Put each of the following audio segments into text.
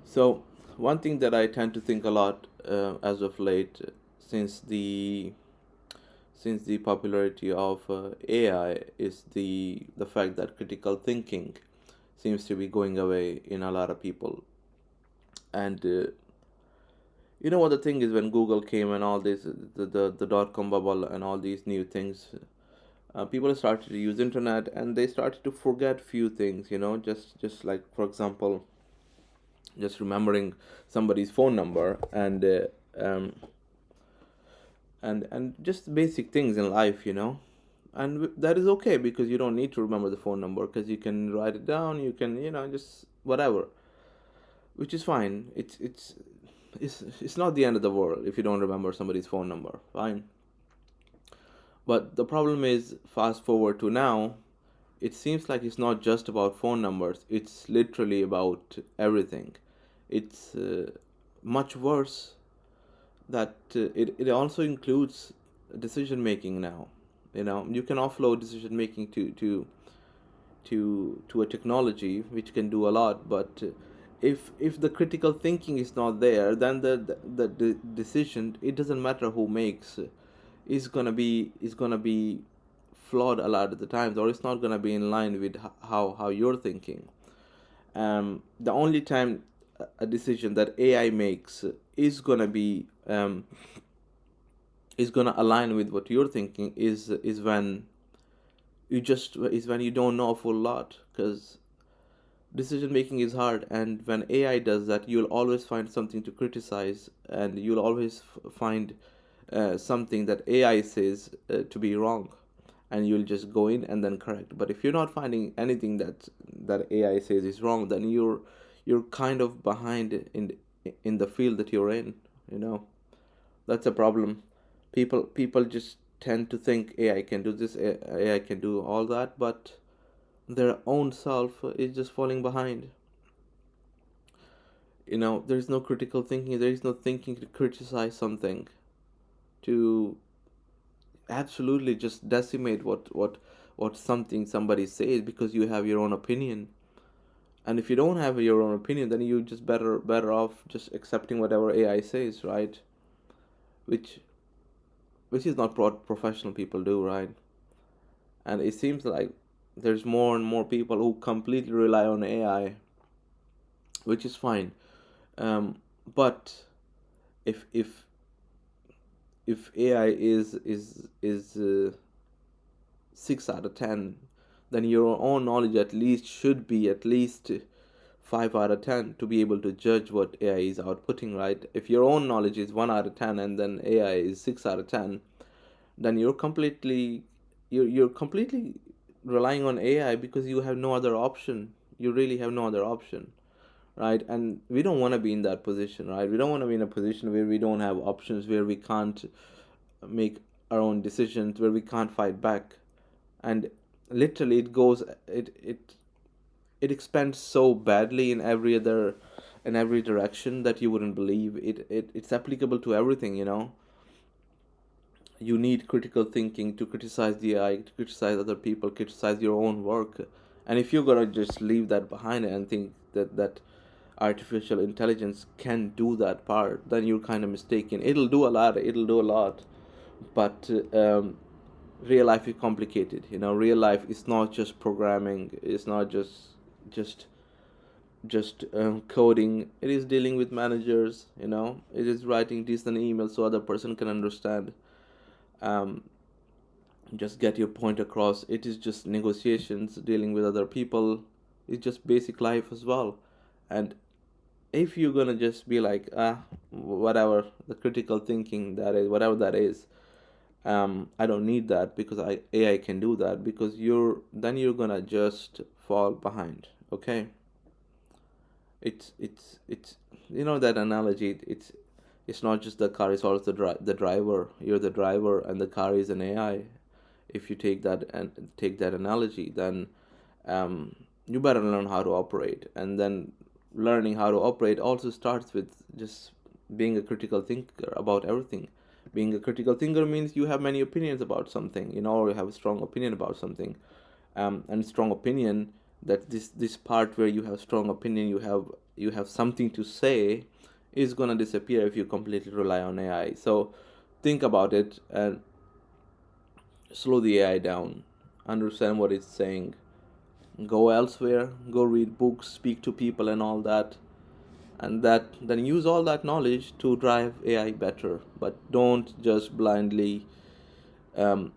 So one thing that I tend to think a lot as of late, since the popularity of AI, is the fact that critical thinking seems to be going away in a lot of people. And you know what the thing is, when Google came and all this, the dot-com bubble and all these new things, people started to use internet and they started to forget few things. Just like, for example, just remembering somebody's phone number and just basic things in life. And that is okay, because you don't need to remember the phone number, because you can write it down, you can, just whatever, which is fine. It's not the end of the world if you don't remember somebody's phone number, fine. But the problem is, fast forward to now, it seems like it's not just about phone numbers, it's literally about everything. It's much worse that it also includes decision making now. You can offload decision making to a technology which can do a lot, but if the critical thinking is not there, then the decision, it doesn't matter who makes, is gonna be flawed a lot of the times, or it's not gonna be in line with how you're thinking. The only time a decision that AI makes is gonna be is gonna align with what you're thinking is when you don't know a full lot, because decision making is hard, and when AI does that, you'll always find something to criticize, and you'll always find something that AI says to be wrong, and you'll just go in and then correct. But if you're not finding anything that AI says is wrong, then you're kind of behind in the field that you're in. You know that's a problem. People just tend to think AI can do this, AI can do all that, but their own self is just falling behind. There's no critical thinking, there is no thinking to criticize something, to absolutely just decimate what somebody says because you have your own opinion. And if you don't have your own opinion, then you just better off just accepting whatever AI says, right? Which which is not what professional people do, right? And it seems like there's more and more people who completely rely on AI, which is fine. But if AI is 6 out of 10, then your own knowledge at least should be at least 5 out of 10 to be able to judge what AI is outputting, right? If your own knowledge is 1 out of 10 and then AI is 6 out of 10, then you're completely relying on AI because you have no other option. You really have no other option, right? And we don't want to be in that position, right? We don't want to be in a position where we don't have options, where we can't make our own decisions, where we can't fight back. And literally, it expands so badly in every direction that you wouldn't believe. It's applicable to everything. You need critical thinking to criticize the AI, to criticize other people, criticize your own work. And if you're gonna just leave that behind and think that artificial intelligence can do that part, then you're kind of mistaken. It'll do a lot. It'll do a lot, but real life is complicated. Real life is not just programming. It's not just coding. It is dealing with managers. It is writing decent emails so other person can understand. um, just get your point across. It is just negotiations, dealing with other people. It's just basic life as well. And if you're gonna just be like, whatever the critical thinking that is, whatever that is, I don't need that because AI can do that, because you're gonna just fall behind. Okay, it's that analogy. It's not just the car; it's also the driver. You're the driver, and the car is an AI. If you take that analogy, then you better learn how to operate. And then learning how to operate also starts with just being a critical thinker about everything. Being a critical thinker means you have many opinions about something, or you have a strong opinion about something. And strong opinion, that this part where you have strong opinion, you have you have something to say is going to disappear if you completely rely on AI. So think about it and slow the AI down, understand what it's saying, go elsewhere, go read books, speak to people, and all that. And that then use all that knowledge to drive AI better. But don't just blindly, um,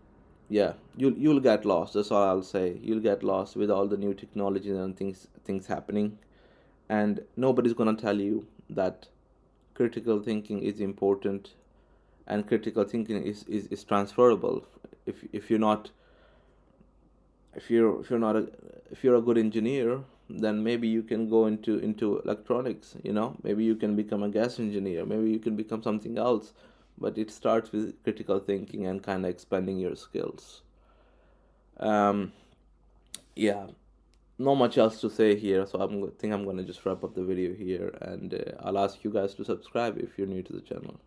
yeah, you'll get lost. That's all I'll say. You'll get lost with all the new technologies and things happening, and nobody's gonna tell you that critical thinking is important and critical thinking is transferable. If you're not, if you're not a, if you're a good engineer, then maybe you can go into electronics, maybe you can become a gas engineer, maybe you can become something else. But it starts with critical thinking and kind of expanding your skills. um yeah, not much else to say here, so think I'm gonna just wrap up the video here, and I'll ask you guys to subscribe if you're new to the channel.